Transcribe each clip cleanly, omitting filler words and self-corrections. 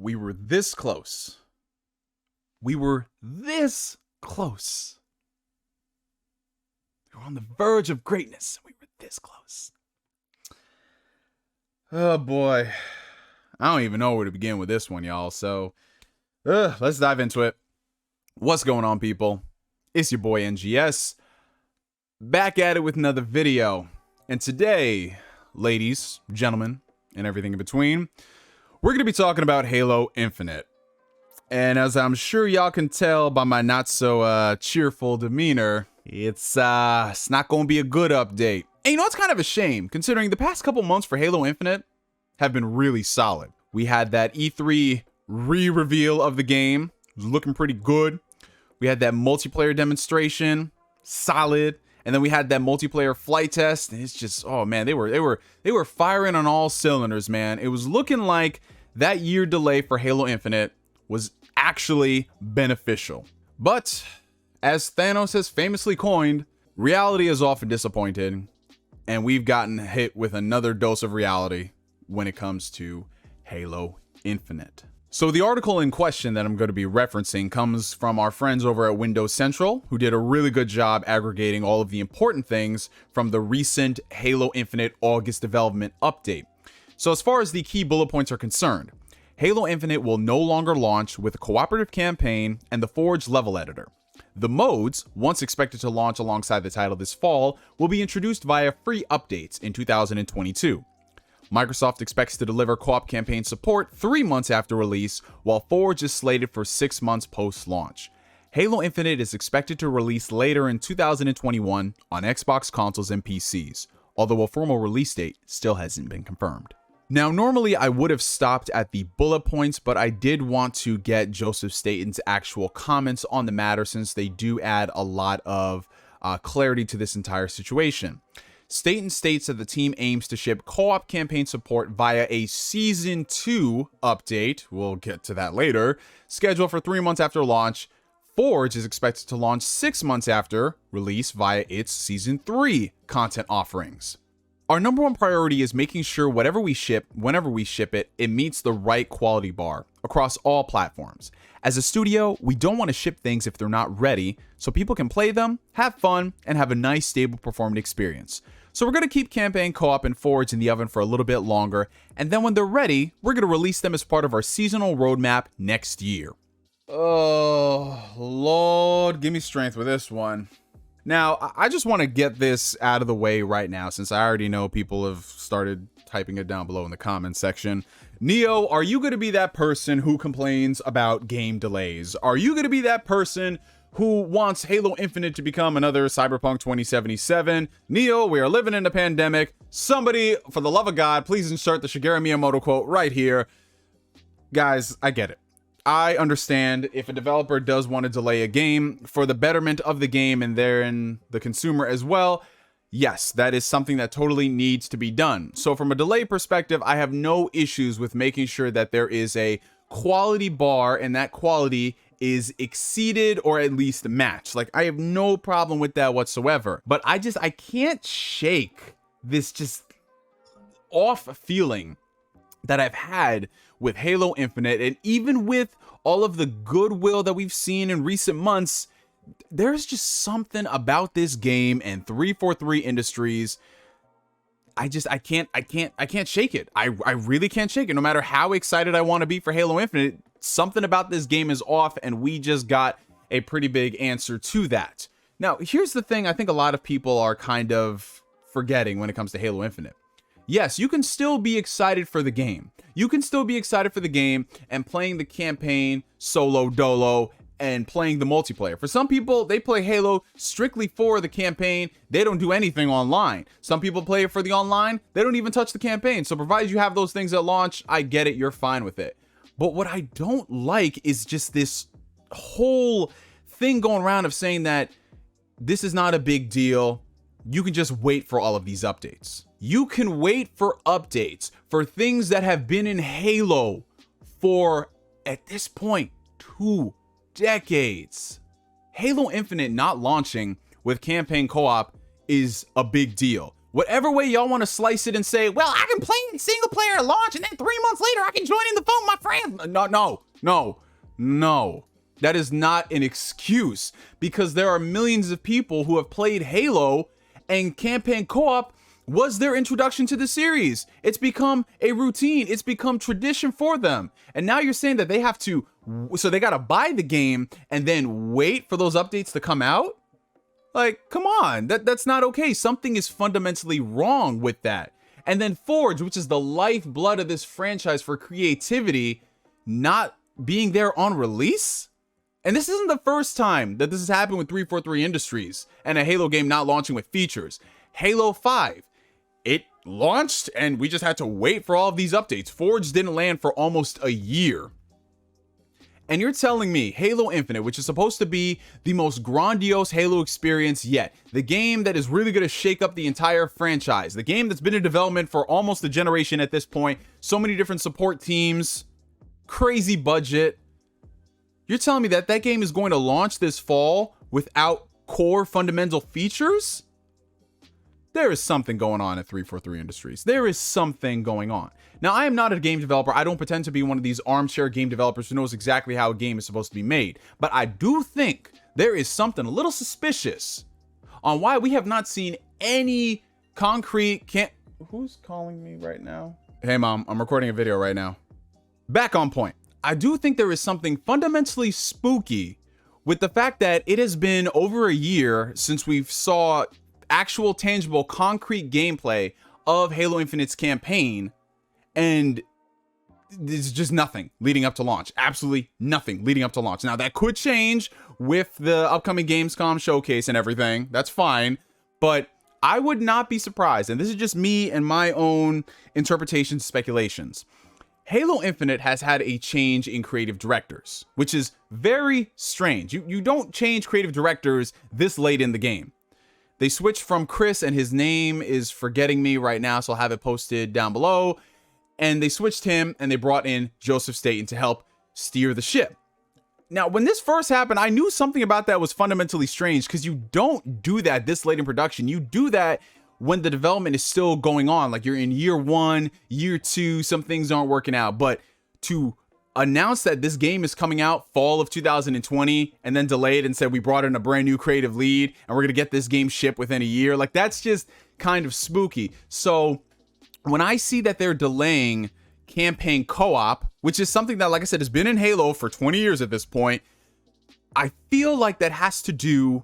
We were this close. We were this close. We were on the verge of greatness. We were this close. Oh boy. I don't even know where to begin with this one, y'all. So let's dive into it. What's going on, people? It's your boy NGS. Back at it with another video. And today, ladies, gentlemen, and everything in between, we're going to be talking about Halo Infinite. And as I'm sure y'all can tell by my not so cheerful demeanor, it's not going to be a good update. And you know, it's kind of a shame considering the past couple months for Halo Infinite have been really solid. We had that E3 re-reveal of the game, it was looking pretty good. We had that multiplayer demonstration, solid. And then we had that multiplayer flight test, and it's just, oh man, they were firing on all cylinders, man. It was looking like that year delay for Halo Infinite was actually beneficial. But as Thanos has famously coined, reality is often disappointed, and we've gotten hit with another dose of reality when it comes to Halo Infinite. So the article in question that I'm going to be referencing comes from our friends over at Windows Central, who did a really good job aggregating all of the important things from the recent Halo Infinite August development update. So as far as the key bullet points are concerned, Halo Infinite will no longer launch with a cooperative campaign and the Forge level editor. The modes, once expected to launch alongside the title this fall, will be introduced via free updates in 2022. Microsoft expects to deliver co-op campaign support 3 months after release, while Forge is slated for 6 months post-launch. Halo Infinite is expected to release later in 2021 on Xbox consoles and PCs, although a formal release date still hasn't been confirmed. Now, normally I would have stopped at the bullet points, but I did want to get Joseph Staten's actual comments on the matter since they do add a lot of clarity to this entire situation. Staten states that the team aims to ship co-op campaign support via a Season 2 update, we'll get to that later, scheduled for 3 months after launch. Forge is expected to launch 6 months after release via its Season 3 content offerings. Our number one priority is making sure whatever we ship, whenever we ship it, it meets the right quality bar across all platforms. As a studio, we don't want to ship things if they're not ready, so people can play them, have fun, and have a nice, stable performing experience. So we're going to keep campaign co-op and Forge in the oven for a little bit longer, and then when they're ready, we're going to release them as part of our seasonal roadmap next year. Oh, Lord, give me strength with this one. Now, I just want to get this out of the way right now, since I already know people have started typing it down below in the comments section. Neo, are you going to be that person who complains about game delays? Are you going to be that person who wants Halo Infinite to become another Cyberpunk 2077? Neo, we are living in a pandemic. Somebody, for the love of God, please insert the Shigeru Miyamoto quote right here. Guys, I get it. I understand if a developer does want to delay a game for the betterment of the game and therein the consumer as well. Yes, that is something that totally needs to be done. So from a delay perspective, I have no issues with making sure that there is a quality bar and that quality is exceeded or at least matched. Like, I have no problem with that whatsoever. But I can't shake this just off feeling that I've had with Halo Infinite, and even with all of the goodwill that we've seen in recent months, there's just something about this game and 343 Industries. I can't shake it. I really can't shake it. No matter how excited I want to be for Halo Infinite, something about this game is off, and we just got a pretty big answer to that. Now, here's the thing I think a lot of people are kind of forgetting when it comes to Halo Infinite. Yes, you can still be excited for the game. You can still be excited for the game and playing the campaign solo dolo and playing the multiplayer. For some people, they play Halo strictly for the campaign. They don't do anything online. Some people play it for the online. They don't even touch the campaign. So provided you have those things at launch, I get it. You're fine with it. But what I don't like is just this whole thing going around of saying that this is not a big deal. You can just wait for all of these updates. You can wait for updates for things that have been in Halo for, at this point, 2 decades. Halo Infinite not launching with campaign co-op is a big deal. Whatever way y'all want to slice it and say, well, I can play in single player at launch and then 3 months later I can join in the phone with my friends. No. That is not an excuse, because there are millions of people who have played Halo, and campaign co-op was their introduction to the series. It's become a routine. It's become tradition for them. And now you're saying that they have to, so they got to buy the game and then wait for those updates to come out? Like, come on, that's not okay. Something is fundamentally wrong with that. And then Forge, which is the lifeblood of this franchise for creativity, not being there on release? And this isn't the first time that this has happened with 343 Industries and a Halo game not launching with features. Halo 5, it launched and we just had to wait for all of these updates. Forge didn't land for almost a year. And you're telling me Halo Infinite, which is supposed to be the most grandiose Halo experience yet, the game that is really going to shake up the entire franchise, the game that's been in development for almost a generation at this point, so many different support teams, crazy budget. You're telling me that that game is going to launch this fall without core fundamental features? There is something going on at 343 Industries. There is something going on. Now, I am not a game developer. I don't pretend to be one of these armchair game developers who knows exactly how a game is supposed to be made. But I do think there is something a little suspicious on why we have not seen any concrete Who's calling me right now? Hey, Mom, I'm recording a video right now. Back on point. I do think there is something fundamentally spooky with the fact that it has been over a year since we've saw actual, tangible, concrete gameplay of Halo Infinite's campaign, and there's just nothing leading up to launch. Absolutely nothing leading up to launch. Now, that could change with the upcoming Gamescom showcase and everything. That's fine, but I would not be surprised, and this is just me and my own interpretations, speculations. Halo Infinite has had a change in creative directors, which is very strange. You don't change creative directors this late in the game. They switched from Chris, and his name is forgetting me right now, so I'll have it posted down below. And they switched him, and they brought in Joseph Staten to help steer the ship. Now, when this first happened, I knew something about that was fundamentally strange, because you don't do that this late in production. You do that when the development is still going on, like you're in year 1, year 2, some things aren't working out. But to announce that this game is coming out fall of 2020 and then delayed and said we brought in a brand new creative lead and we're gonna get this game shipped within a year, like that's just kind of spooky. So when I see that they're delaying campaign co-op, which is something that, like I said, has been in Halo for 20 years at this point, I feel like that has to do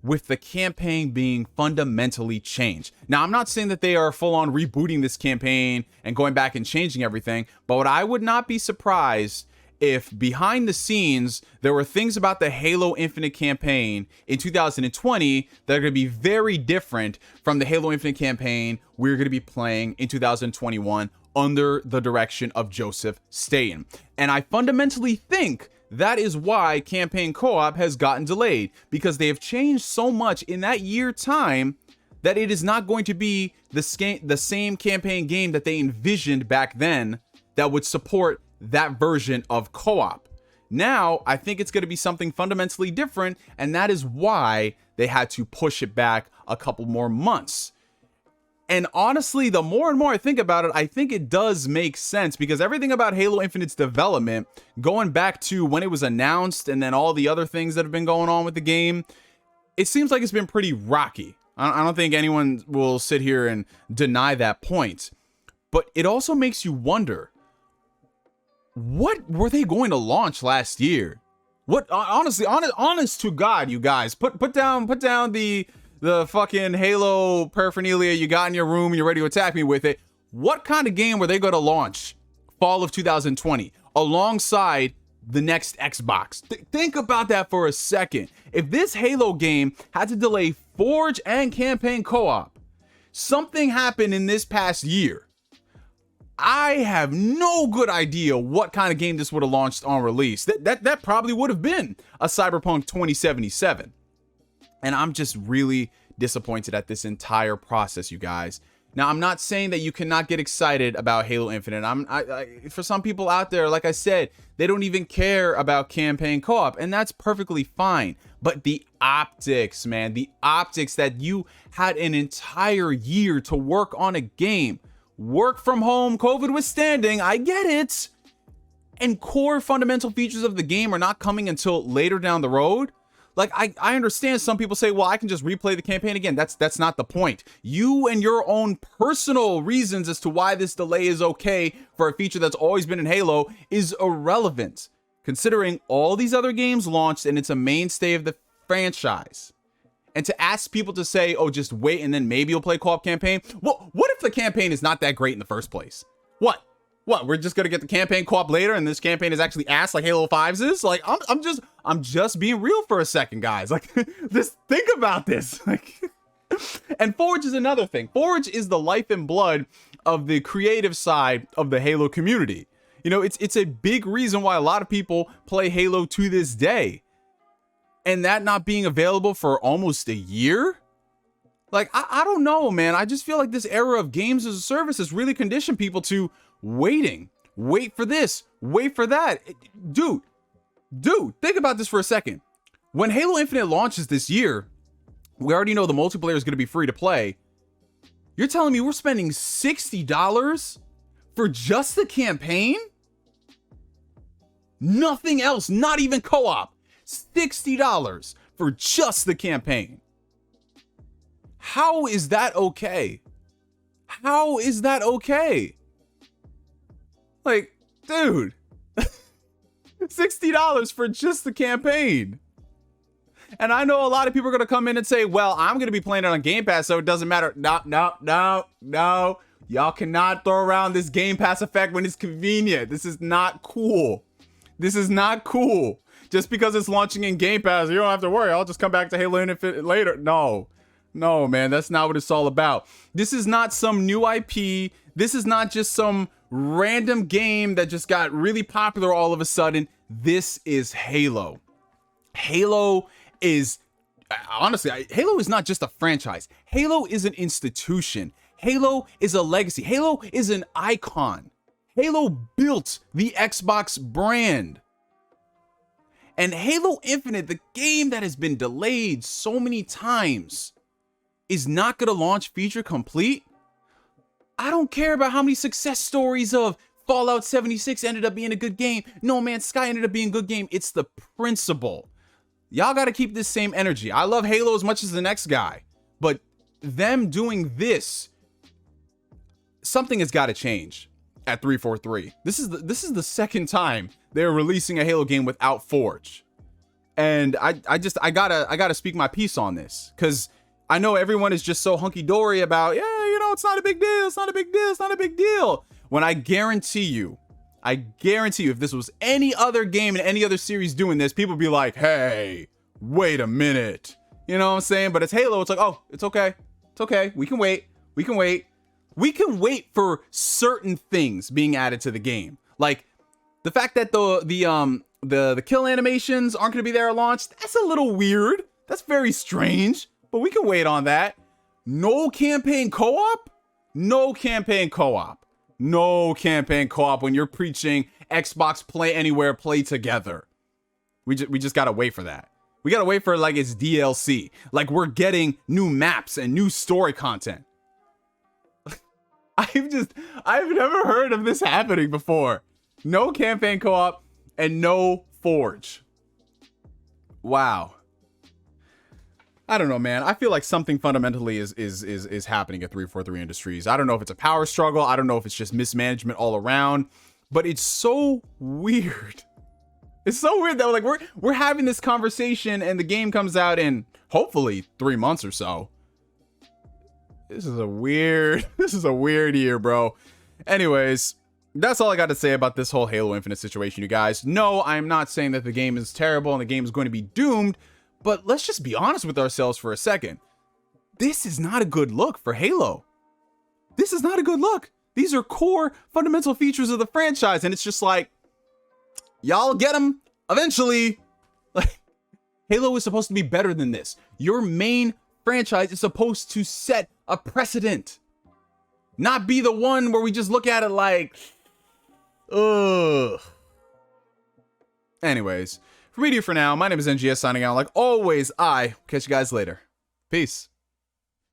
with the campaign being fundamentally changed. Now, I'm not saying that they are full on rebooting this campaign and going back and changing everything, but what I would not be surprised if behind the scenes, there were things about the Halo Infinite campaign in 2020 that are going to be very different from the Halo Infinite campaign we're going to be playing in 2021 under the direction of Joseph Staten. And I fundamentally think that is why campaign co-op has gotten delayed, because they have changed so much in that year time that it is not going to be the same campaign game that they envisioned back then that would support that version of co-op. Now, I think it's going to be something fundamentally different, and that is why they had to push it back a couple more months. And honestly, the more and more I think about it, I think it does make sense, because everything about Halo Infinite's development, going back to when it was announced and then all the other things that have been going on with the game, it seems like it's been pretty rocky. I don't think anyone will sit here and deny that point. But it also makes you wonder, what were they going to launch last year? What, honestly, honest to God, you guys, put down the fucking Halo paraphernalia you got in your room and you're ready to attack me with it. What kind of game were they going to launch fall of 2020 alongside the next Xbox? Think about that for a second. If this Halo game had to delay Forge and campaign co-op, something happened in this past year. I have no good idea what kind of game this would have launched on release. That probably would have been a Cyberpunk 2077. And I'm just really disappointed at this entire process, you guys. Now, I'm not saying that you cannot get excited about Halo Infinite. For some people out there, like I said, they don't even care about campaign co-op, and that's perfectly fine. but the optics, man, the optics that you had an entire year to work on a game, work from home, COVID withstanding, I get it. And core fundamental features of the game are not coming until later down the road. Like, I understand some people say, well, I can just replay the campaign again. That's not the point. You and your own personal reasons as to why this delay is okay for a feature that's always been in Halo is irrelevant, considering all these other games launched and it's a mainstay of the franchise. And to ask people to say, oh, just wait and then maybe you'll play co-op campaign. Well, what if the campaign is not that great in the first place? What? We're just gonna get the campaign co-op later, and this campaign is actually ass like Halo 5's is? Like, I'm just being real for a second, guys. Like, just think about this. Like, and Forge is another thing. Forge is the life and blood of the creative side of the Halo community. You know, it's a big reason why a lot of people play Halo to this day. And that not being available for almost a year? Like, I don't know, man. I just feel like this era of games as a service has really conditioned people to wait for this, wait for that. Dude, think about this for a second. When Halo Infinite launches this year, we already know the multiplayer is going to be free to play. You're telling me we're spending $60 for just the campaign? Nothing else, not even co-op. $60 for just the campaign. How is that okay? How is that okay? Like, dude, $60 for just the campaign. And I know a lot of people are going to come in and say, well, I'm going to be playing it on Game Pass, so it doesn't matter. No. Y'all cannot throw around this Game Pass effect when it's convenient. This is not cool. This is not cool. Just because it's launching in Game Pass, you don't have to worry. I'll just come back to Halo Infinite later. No, man, that's not what it's all about. This is not some new IP. This is not just some random game that just got really popular all of a sudden. This is Halo. Halo is, honestly, Halo is not just a franchise. Halo is an institution. Halo is a legacy. Halo is an icon. Halo built the Xbox brand. And Halo Infinite, the game that has been delayed so many times, is not going to launch feature complete. I don't care about how many success stories of Fallout 76 ended up being a good game. No Man's Sky ended up being a good game. It's the principle. Y'all got to keep this same energy. I love Halo as much as the next guy, but them doing this, something has got to change at 343. This is the second time they're releasing a Halo game without Forge. And I gotta speak my piece on this, because I know everyone is just so hunky-dory about, yeah, you know, it's not a big deal, it's not a big deal, it's not a big deal. When I guarantee you, if this was any other game in any other series doing this, people would be like, hey, wait a minute. You know what I'm saying? But it's Halo, it's like, oh, it's okay. It's okay. We can wait. We can wait for certain things being added to the game. Like the fact that the kill animations aren't going to be there at launch, that's a little weird. That's very strange. But we can wait on that. No campaign co-op? No campaign co-op. No campaign co-op when you're preaching Xbox Play Anywhere, play together. We just gotta wait for that. We gotta wait for like it's DLC. Like we're getting new maps and new story content. I've never heard of this happening before. No campaign co-op and no Forge. Wow. I don't know, man. I feel like something fundamentally is happening at 343 Industries. I don't know if it's a power struggle. I don't know if it's just mismanagement all around, but it's so weird. It's so weird that like we're having this conversation and the game comes out in hopefully 3 months or so. This is a weird year, bro. Anyways, that's all I got to say about this whole Halo Infinite situation, you guys. No, I'm not saying that the game is terrible and the game is going to be doomed. But let's just be honest with ourselves for a second. This is not a good look for Halo. This is not a good look. These are core fundamental features of the franchise. And it's just like, y'all get them eventually. Like, Halo is supposed to be better than this. Your main franchise is supposed to set a precedent. Not be the one where we just look at it like, ugh. Anyways. For me to you for now, my name is NGS signing out. Like always, I catch you guys later. Peace.